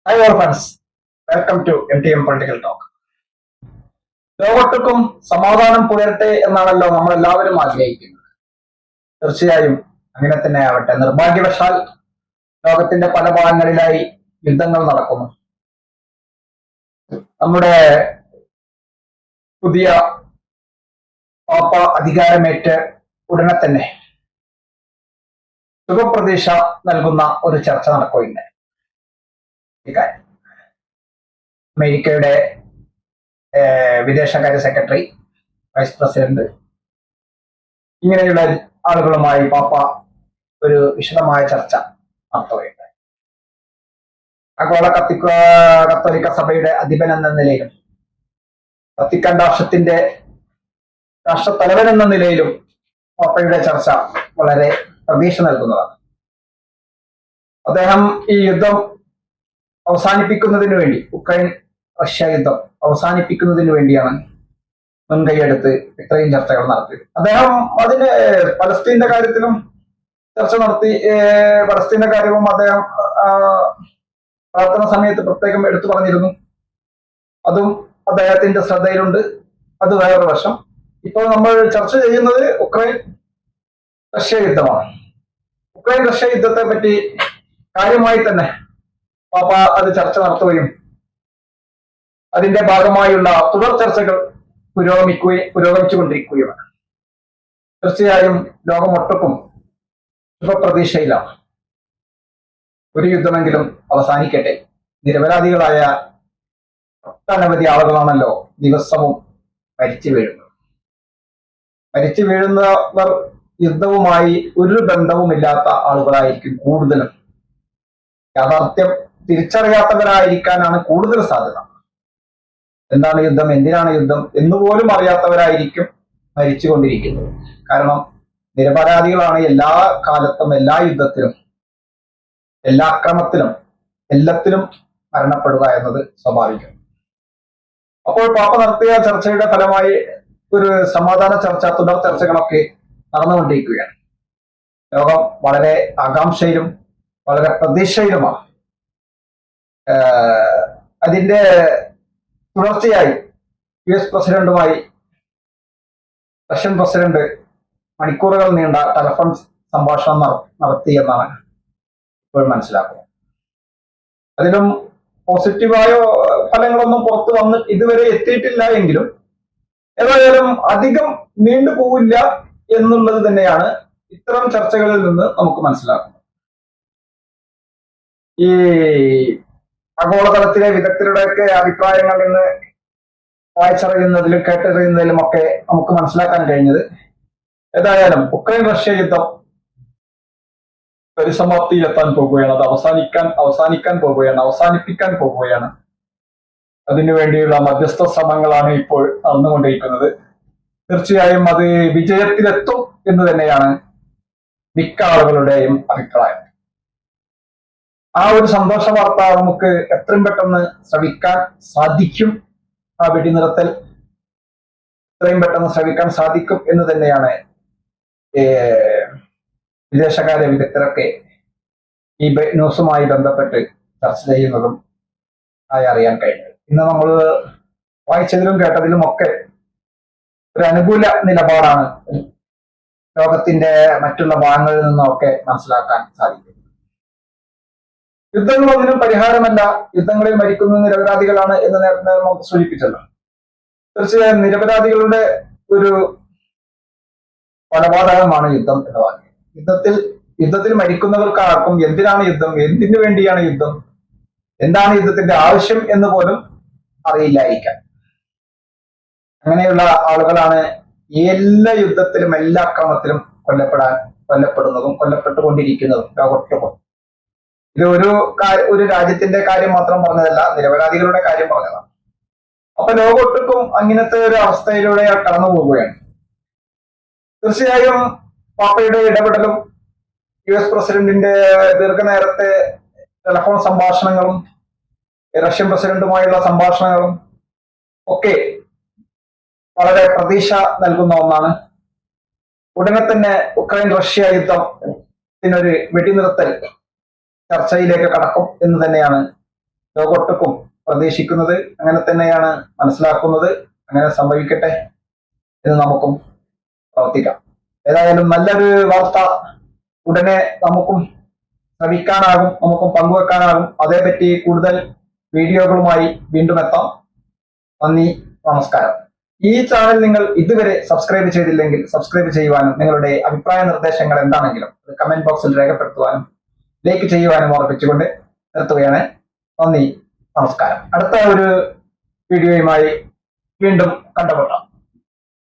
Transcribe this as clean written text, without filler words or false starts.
Hi all friends, welcome to MTM Political Talk. ലോകത്തൊക്കും സമാധാനം പുലരട്ടെ എന്നാണല്ലോ നമ്മൾ എല്ലാവരും ആഗ്രഹിക്കുന്നത്. തീർച്ചയായും അങ്ങനെ തന്നെ ആവട്ടെ. നിർഭാഗ്യവശാൽ ലോകത്തിന്റെ പല ഭാഗങ്ങളിലായി യുദ്ധങ്ങൾ നടക്കുന്നു. നമ്മുടെ പുതിയ പാപ്പ അധികാരമേറ്റ് ഉടനെ തന്നെ ശുഭപ്രതീക്ഷ നൽകുന്ന ഒരു ചർച്ച നടക്കുകയുണ്ട്. അമേരിക്കയുടെ വിദേശകാര്യ സെക്രട്ടറി, വൈസ് പ്രസിഡന്റ്, ഇങ്ങനെയുള്ള ആളുകളുമായി പാപ്പ ഒരു വിശദമായ ചർച്ച നടത്തുകയുണ്ട്. ആഗോള കത്തോലിക്ക സഭയുടെ അധിപൻ എന്ന നിലയിലും വത്തിക്കാൻ രാഷ്ട്രത്തലവൻ എന്ന നിലയിലും പാപ്പയുടെ ചർച്ച വളരെ പ്രതീക്ഷ നൽകുന്നതാണ്. അദ്ദേഹം ഈ യുദ്ധം അവസാനിപ്പിക്കുന്നതിന് വേണ്ടി, ഉക്രൈൻ റഷ്യ യുദ്ധം അവസാനിപ്പിക്കുന്നതിന് വേണ്ടിയാണ് മുൻകൈയെടുത്ത് ഇത്രയും ചർച്ചകൾ നടത്തിയത്. അദ്ദേഹം അതിന് പലസ്തീന്റെ കാര്യത്തിലും ചർച്ച നടത്തി. പലസ്തീന്റെ കാര്യവും അദ്ദേഹം പ്രാർത്ഥന സമയത്ത് പ്രത്യേകം എടുത്തു പറഞ്ഞിരുന്നു. അതും അദ്ദേഹത്തിന്റെ ശ്രദ്ധയിലുണ്ട്. അത് വേറൊരു വശം. ഇപ്പോൾ നമ്മൾ ചർച്ച ചെയ്യുന്നത് ഉക്രൈൻ റഷ്യ യുദ്ധമാണ്. ഉക്രൈൻ റഷ്യ യുദ്ധത്തെ പറ്റി കാര്യമായി തന്നെ പാപ്പ അത് ചർച്ച നടത്തുകയും അതിന്റെ ഭാഗമായുള്ള തുടർ ചർച്ചകൾ പുരോഗമിച്ചുകൊണ്ടിരിക്കുകയുമാണ്. തീർച്ചയായും ലോകമൊട്ടുക്കും ശുഭപ്രതീക്ഷയിലാണ്. ഒരു യുദ്ധമെങ്കിലും അവസാനിക്കട്ടെ. നിരപരാധികളായ ഒട്ടനവധി ആളുകളാണല്ലോ ദിവസവും മരിച്ചു വീഴുന്നത്. മരിച്ചു വീഴുന്നവർ യുദ്ധവുമായി ഒരു ബന്ധവുമില്ലാത്ത ആളുകളായിരിക്കും കൂടുതലും. യാഥാർത്ഥ്യം തിരിച്ചറിയാത്തവരായിരിക്കാനാണ് കൂടുതൽ സാധ്യത. എന്താണ് യുദ്ധം, എന്തിനാണ് യുദ്ധം എന്നുപോലും അറിയാത്തവരായിരിക്കും മരിച്ചുകൊണ്ടിരിക്കുന്നത്. കാരണം നിരപരാധികളാണ് എല്ലാ കാലത്തും, എല്ലാ യുദ്ധത്തിലും, എല്ലാ അക്രമത്തിലും, എല്ലാത്തിലും മരണപ്പെടുക എന്നത് സ്വാഭാവികം. അപ്പോൾ പാപ്പ നടത്തിയ ചർച്ചയുടെ ഫലമായി ഒരു സമാധാന ചർച്ച, തുടർ ചർച്ചകളൊക്കെ നടന്നുകൊണ്ടിരിക്കുകയാണ്. ലോകം വളരെ ആകാംക്ഷയിലും വളരെ പ്രതീക്ഷയിലുമാണ്. അതിന്റെ തുടർച്ചയായി US പ്രസിഡന്റുമായി റഷ്യൻ പ്രസിഡന്റ് മണിക്കൂറുകൾ നീണ്ട ടെലഫോൺ സംഭാഷണം നടത്തി എന്നാണ് ഇപ്പോൾ മനസ്സിലാക്കുന്നത്. അതിലും പോസിറ്റീവായ ഫലങ്ങളൊന്നും പുറത്തു വന്ന് ഇതുവരെ എത്തിയിട്ടില്ല എങ്കിലും ഏതായാലും അധികം നീണ്ടുപോവില്ല എന്നുള്ളത് തന്നെയാണ് ഇത്തരം ചർച്ചകളിൽ നിന്ന് നമുക്ക് മനസ്സിലാക്കുന്നത്. ഈ ആഗോളതലത്തിലെ വിദഗ്ധരുടെയൊക്കെ അഭിപ്രായങ്ങളിൽ നിന്ന് വായിച്ചറിയുന്നതിലും കേട്ടറിയുന്നതിലും ഒക്കെ നമുക്ക് മനസ്സിലാക്കാൻ കഴിഞ്ഞത്, ഏതായാലും ഉക്രൈൻ റഷ്യ യുദ്ധം പരിസമാപ്തിയിലെത്താൻ പോകുകയാണ്. അത് അവസാനിപ്പിക്കാൻ പോകുകയാണ്. അതിനുവേണ്ടിയുള്ള മധ്യസ്ഥ ശ്രമങ്ങളാണ് ഇപ്പോൾ നടന്നുകൊണ്ടിരിക്കുന്നത്. തീർച്ചയായും അത് വിജയത്തിലെത്തും എന്ന് തന്നെയാണ് മിക്ക ആളുകളുടെയും അഭിപ്രായം. ആ ഒരു സന്തോഷ വാർത്ത നമുക്ക് എത്രയും പെട്ടെന്ന് ശ്രവിക്കാൻ സാധിക്കും. ആ വെടിനിർത്തൽ എത്രയും പെട്ടെന്ന് ശ്രവിക്കാൻ സാധിക്കും എന്ന് തന്നെയാണ് വിദേശകാര്യ വിദഗ്ധരൊക്കെ ഈ ന്യൂസുമായി ബന്ധപ്പെട്ട് ചർച്ച ചെയ്യുന്നതും ആയി അറിയാൻ കഴിഞ്ഞത്. ഇന്ന് നമ്മൾ വായിച്ചതിലും കേട്ടതിലും ഒക്കെ ഒരു അനുകൂല നിലപാടാണ് ലോകത്തിന്റെ മറ്റുള്ള ഭാഗങ്ങളിൽ നിന്നൊക്കെ മനസ്സിലാക്കാൻ സാധിക്കും. യുദ്ധങ്ങളൊന്നിനും പരിഹാരമല്ല. യുദ്ധങ്ങളിൽ മരിക്കുന്ന നിരപരാധികളാണ് എന്ന് നേരത്തെ നമുക്ക് സൂചിപ്പിച്ചല്ലോ. തീർച്ചയായും നിരപരാധികളുടെ ഒരു കൊലപാതകമാണ് യുദ്ധം എന്ന് പറഞ്ഞത്. യുദ്ധത്തിൽ മരിക്കുന്നവർക്ക് ആർക്കും എന്തിനാണ് യുദ്ധം, എന്തിനു വേണ്ടിയാണ് യുദ്ധം, എന്താണ് യുദ്ധത്തിന്റെ ആവശ്യം എന്ന് പോലും അറിയില്ലായിരിക്കാം. അങ്ങനെയുള്ള ആളുകളാണ് എല്ലാ യുദ്ധത്തിലും, എല്ലാ അക്രമത്തിലും കൊല്ലപ്പെടുന്നതും കൊല്ലപ്പെട്ടുകൊണ്ടിരിക്കുന്നതും ലോകത്തൊക്കെ. ഇത് ഒരു രാജ്യത്തിന്റെ കാര്യം മാത്രം പറഞ്ഞതല്ല, നിരപരാധികളുടെ കാര്യം പറഞ്ഞതാണ്. അപ്പൊ ലോകമൊട്ടുക്കും അങ്ങനത്തെ ഒരു അവസ്ഥയിലൂടെ കടന്നു പോവുകയാണ്. തീർച്ചയായും പാപ്പയുടെ ഇടപെടലും US പ്രസിഡന്റിന്റെ ദീർഘനേരത്തെ ടെലഫോൺ സംഭാഷണങ്ങളും റഷ്യൻ പ്രസിഡന്റുമായുള്ള സംഭാഷണങ്ങളും ഒക്കെ വളരെ പ്രതീക്ഷ നൽകുന്ന ഒന്നാണ്. ഉടനെ തന്നെ ഉക്രൈൻ റഷ്യ യുദ്ധത്തിനൊരു വെടിനിർത്തൽ ചർച്ചയിലേക്ക് കടക്കും എന്ന് തന്നെയാണ് ലോകൊട്ടുക്കും പ്രതീക്ഷിക്കുന്നത്. അങ്ങനെ തന്നെയാണ് മനസ്സിലാക്കുന്നത്. അങ്ങനെ സംഭവിക്കട്ടെ എന്ന് നമുക്കും പ്രവർത്തിക്കാം. ഏതായാലും നല്ലൊരു വാർത്ത ഉടനെ നമുക്കും ശ്രമിക്കാനാകും, നമുക്കും പങ്കുവെക്കാനാകും. അതേപറ്റി കൂടുതൽ വീഡിയോകളുമായി വീണ്ടും എത്താം. നന്ദി, നമസ്കാരം. ഈ ചാനൽ നിങ്ങൾ ഇതുവരെ സബ്സ്ക്രൈബ് ചെയ്തില്ലെങ്കിൽ സബ്സ്ക്രൈബ് ചെയ്യുവാനും നിങ്ങളുടെ അഭിപ്രായ നിർദ്ദേശങ്ങൾ എന്താണെങ്കിലും അത് കമന്റ് ബോക്സിൽ രേഖപ്പെടുത്തുവാനും ലൈക്ക് ചെയ്യുവാനും ഓർപ്പിച്ചുകൊണ്ട് നിർത്തുകയാണ്. നന്ദി, നമസ്കാരം. അടുത്ത ഒരു വീഡിയോയുമായി വീണ്ടും കണ്ടുമുട്ടാം.